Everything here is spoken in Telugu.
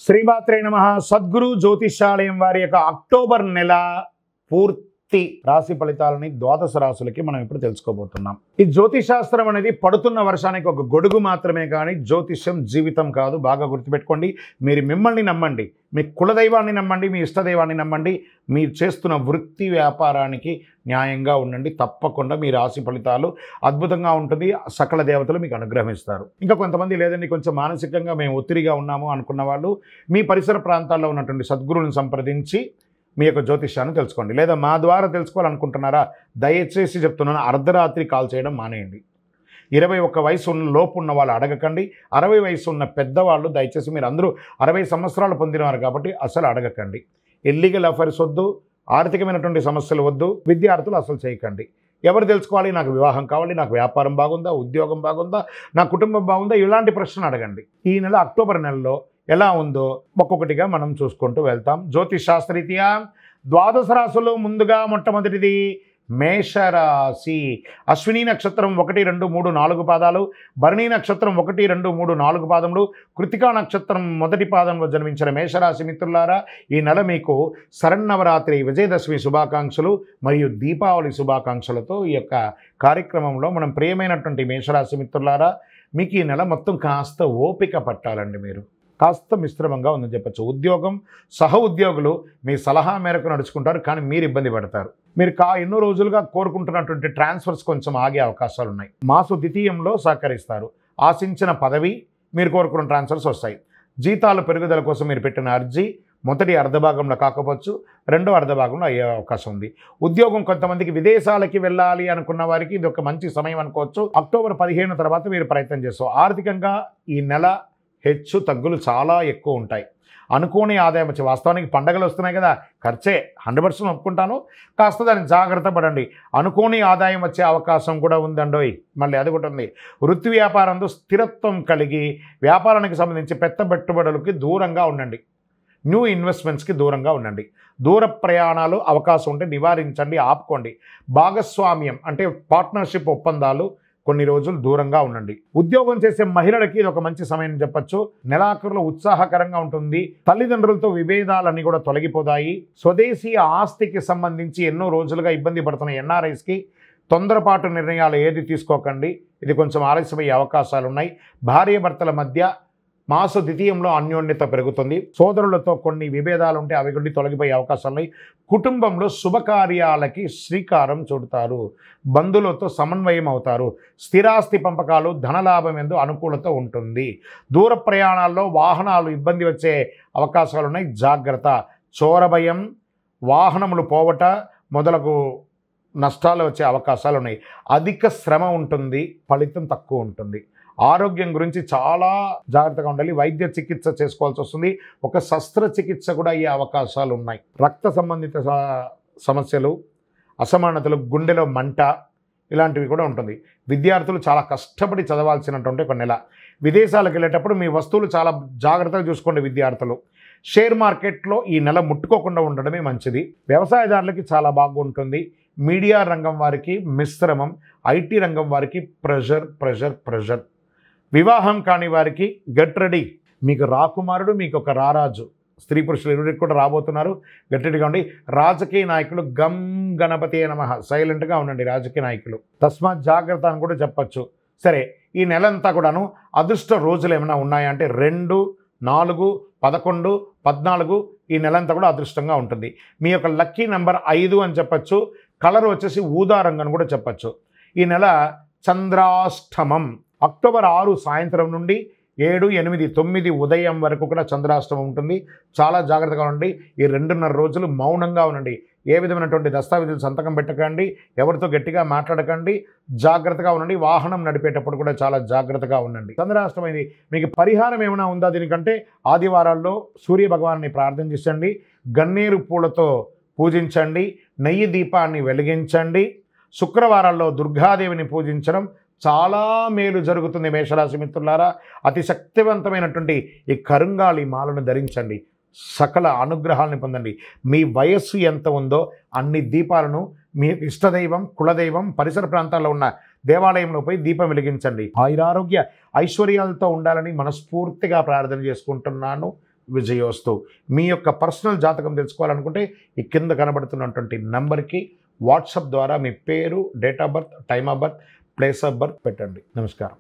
శ్రీమాత్రే నమః. సద్గురు జ్యోతిషాలయం వారి యొక్క అక్టోబర్ నెల పూర్తి రాశి ఫలితాలని ద్వాదశ రాశులకి మనం ఇప్పుడు తెలుసుకోబోతున్నాం. ఈ జ్యోతిషాస్త్రం అనేది పడుతున్న వర్షానికి ఒక గొడుగు మాత్రమే, కానీ జ్యోతిష్యం జీవితం కాదు. బాగా గుర్తుపెట్టుకోండి. మీరు మిమ్మల్ని నమ్మండి, మీ కులదైవాన్ని నమ్మండి, మీ ఇష్టదైవాన్ని నమ్మండి. మీరు చేస్తున్న వృత్తి వ్యాపారానికి న్యాయంగా ఉండండి. తప్పకుండా మీ రాశి ఫలితాలు అద్భుతంగా ఉంటుంది. సకల దేవతలు మీకు అనుగ్రహిస్తారు. ఇంకా కొంతమంది లేదండి, కొంచెం మానసికంగా మేము ఒత్తిడిగా ఉన్నాము అనుకున్న వాళ్ళు మీ పరిసర ప్రాంతాల్లో ఉన్నటువంటి సద్గురువుని సంప్రదించి మీ యొక్క జ్యోతిష్యాన్ని తెలుసుకోండి. లేదా మా ద్వారా తెలుసుకోవాలనుకుంటున్నారా, దయచేసి చెప్తున్నాను, అర్ధరాత్రి కాల్ చేయడం మానేయండి. 21 వయసు లోపు ఉన్న వాళ్ళు అడగకండి. 60 వయసు ఉన్న పెద్దవాళ్ళు దయచేసి, మీరు అందరూ 60 సంవత్సరాలు పొందినవారు కాబట్టి అసలు అడగకండి. ఇల్లీగల్ అఫైర్స్ వద్దు, ఆర్థికమైనటువంటి సమస్యలు వద్దు, విద్యార్థులు అసలు చేయకండి. ఎవరు తెలుసుకోవాలి, నాకు వివాహం కావాలి, నాకు వ్యాపారం బాగుందా, ఉద్యోగం బాగుందా, నా కుటుంబం బాగుందా, ఇలాంటి ప్రశ్నలు అడగండి. ఈ నెల అక్టోబర్ నెలలో ఎలా ఉందో ఒక్కొక్కటిగా మనం చూసుకుంటూ వెళ్తాం. జ్యోతిష్ శాస్త్రరీత్యా ద్వాదశ రాశుల్లో ముందుగా మొట్టమొదటిది మేషరాశి. అశ్విని నక్షత్రం 1, 2, 3, 4 పాదాలు, భరణి నక్షత్రం 1, 2, 3, 4 పాదములు, కృతికా నక్షత్రం మొదటి పాదంలో జన్మించిన మేషరాశి మిత్రులారా, ఈ నెల మీకు శరన్నవరాత్రి, విజయదశమి శుభాకాంక్షలు మరియు దీపావళి శుభాకాంక్షలతో ఈ యొక్క కార్యక్రమంలో మనం ప్రియమైనటువంటి మేషరాశి మిత్రులారా, మీకు ఈ నెల మొత్తం కాస్త ఓపిక పట్టాలండి. మీరు కాస్త మిశ్రమంగా ఉందని చెప్పచ్చు. ఉద్యోగం, సహ ఉద్యోగులు మీ సలహా మేరకు నడుచుకుంటారు, కానీ మీరు ఇబ్బంది పడతారు. మీరు ఎన్నో రోజులుగా కోరుకుంటున్నటువంటి ట్రాన్స్ఫర్స్ కొంచెం ఆగే అవకాశాలు ఉన్నాయి. మాసు ద్వితీయంలో సహకరిస్తారు. ఆశించిన పదవి, మీరు కోరుకున్న ట్రాన్స్ఫర్స్ వస్తాయి. జీతాల పెరుగుదల కోసం మీరు పెట్టిన అర్జీ మొదటి అర్ధభాగంలో కాకపోవచ్చు, రెండో అర్ధభాగంలో అయ్యే అవకాశం ఉంది. ఉద్యోగం, కొంతమందికి విదేశాలకి వెళ్ళాలి అనుకున్న వారికి ఇది ఒక మంచి సమయం అనుకోవచ్చు. అక్టోబర్ 15 తర్వాత మీరు ప్రయత్నం చేస్తారు. ఆర్థికంగా ఈ నెల హెచ్చు తగ్గులు చాలా ఎక్కువ ఉంటాయి. అనుకోని ఆదాయం వచ్చి, వాస్తవానికి పండగలు వస్తున్నాయి కదా, ఖర్చే 100% ఒప్పుకుంటాను, కాస్త దాన్ని జాగ్రత్త పడండి. అనుకోని ఆదాయం వచ్చే అవకాశం కూడా ఉందండోయ్. మళ్ళీ అది కూడా ఉంది. వృత్తి వ్యాపారంలో స్థిరత్వం కలిగి వ్యాపారానికి సంబంధించి పెద్ద పెట్టుబడులకి దూరంగా ఉండండి. న్యూ ఇన్వెస్ట్మెంట్స్కి దూరంగా ఉండండి. దూర ప్రయాణాలు అవకాశం ఉంటే నివారించండి, ఆపుకోండి. భాగస్వామ్యం అంటే పార్ట్నర్షిప్ ఒప్పందాలు కొన్ని రోజులు దూరంగా ఉండండి. ఉద్యోగం చేసే మహిళలకి ఇది ఒక మంచి సమయం చెప్పచ్చు. నెలాఖరులో ఉత్సాహకరంగా ఉంటుంది. తల్లిదండ్రులతో విభేదాలన్నీ కూడా తొలగిపోతాయి. స్వదేశీ ఆస్తికి సంబంధించి ఎన్నో రోజులుగా ఇబ్బంది పడుతున్న ఎన్ఆర్ఐస్కి తొందరపాటు నిర్ణయాలు ఏది తీసుకోకండి. ఇది కొంచెం ఆలస్యమయ్యే అవకాశాలు ఉన్నాయి. భార్యాభర్తల మధ్య మాస ద్వితీయంలో అన్యోన్యత పెరుగుతుంది. సోదరులతో కొన్ని విభేదాలు ఉంటే అవి కొన్ని తొలగిపోయే అవకాశాలు ఉన్నాయి. కుటుంబంలో శుభకార్యాలకి శ్రీకారం చుడతారు. బంధువులతో సమన్వయం అవుతారు. స్థిరాస్తి పంపకాలు, ధనలాభం ఎందు అనుకూలత ఉంటుంది. దూర ప్రయాణాల్లో వాహనాలు ఇబ్బంది వచ్చే అవకాశాలు ఉన్నాయి, జాగ్రత్త. చోరభయం, వాహనములు పోవట మొదలగు నష్టాలు వచ్చే అవకాశాలు ఉన్నాయి. అధిక శ్రమ ఉంటుంది, ఫలితం తక్కువ ఉంటుంది. ఆరోగ్యం గురించి చాలా జాగ్రత్తగా ఉండాలి. వైద్య చికిత్స చేసుకోవాల్సి వస్తుంది. ఒక శస్త్రచికిత్స కూడా అయ్యే అవకాశాలు ఉన్నాయి. రక్త సంబంధిత సమస్యలు, అసమానతలు, గుండెలో మంట, ఇలాంటివి కూడా ఉంటుంది. విద్యార్థులు చాలా కష్టపడి చదవాల్సినటువంటి ఒక నెల. విదేశాలకు వెళ్ళేటప్పుడు మీ వస్తువులు చాలా జాగ్రత్తగా చూసుకోండి విద్యార్థులు. షేర్ మార్కెట్లో ఈ నెల ముట్టుకోకుండా ఉండడమే మంచిది. వ్యవసాయదారులకి చాలా బాగుంటుంది. మీడియా రంగం వారికి మిశ్రమం. ఐటీ రంగం వారికి ప్రెషర్ ప్రెషర్ ప్రెషర్. వివాహం కాని వారికి గెట్ రెడీ. మీకు రాకుమారుడు, మీకు ఒక రారాజు, స్త్రీ పురుషులు ఇరువురికి కూడా రాబోతున్నారు. గెట్ రెడీగా ఉండి. రాజకీయ నాయకులు గం గణపతి నమః, సైలెంట్గా ఉండండి రాజకీయ నాయకులు. తస్మాత్ జాగ్రత్త అని కూడా చెప్పచ్చు. సరే, ఈ నెలంతా కూడాను అదృష్ట రోజులు ఏమైనా ఉన్నాయా అంటే 2, 4, 11, 14 ఈ నెలంతా కూడా అదృష్టంగా ఉంటుంది. మీ యొక్క లక్కీ నెంబర్ 5 అని చెప్పచ్చు. కలర్ వచ్చేసి ఊదా రంగు అని కూడా చెప్పచ్చు. ఈ నెల చంద్రాష్టమం అక్టోబర్ 6 సాయంత్రం నుండి 7, 8, 9 ఉదయం వరకు కూడా చంద్రాష్టమం ఉంటుంది. చాలా జాగ్రత్తగా ఉండండి. ఈ 2.5 రోజులు మౌనంగా ఉండండి. ఏ విధమైనటువంటి దస్తావేజులు సంతకం పెట్టకండి. ఎవరితో గట్టిగా మాట్లాడకండి. జాగ్రత్తగా ఉండండి. వాహనం నడిపేటప్పుడు కూడా చాలా జాగ్రత్తగా ఉండండి. చంద్రాష్టమం ఇది. మీకు పరిహారం ఏమైనా ఉందా దీనికంటే, ఆదివారాల్లో సూర్య భగవాన్ని ప్రార్థించండి. గన్నేరు పూలతో పూజించండి. నెయ్యి దీపాన్ని వెలిగించండి. శుక్రవారాల్లో దుర్గాదేవిని పూజించడం చాలా మేలు జరుగుతుంది. మేషరాశి మిత్రులారా, అతి శక్తివంతమైనటువంటి ఈ కరుంగాళి మాలను ధరించండి. సకల అనుగ్రహాలను పొందండి. మీ వయస్సు ఎంత ఉందో అన్ని దీపాలను మీ ఇష్టదైవం, కులదైవం, పరిసర ప్రాంతాల్లో ఉన్న దేవాలయంలో పోయి దీపం వెలిగించండి. ఆయురారోగ్య ఐశ్వర్యాలతో ఉండాలని మనస్ఫూర్తిగా ప్రార్థన చేసుకుంటున్నాను. విజయోస్తు. మీ యొక్క పర్సనల్ జాతకం తెలుసుకోవాలనుకుంటే ఈ కింద కనబడుతున్నటువంటి నంబర్కి వాట్సాప్ ద్వారా మీ పేరు, date of birth, time of birth, place of birth పెట్టండి. నమస్కారం.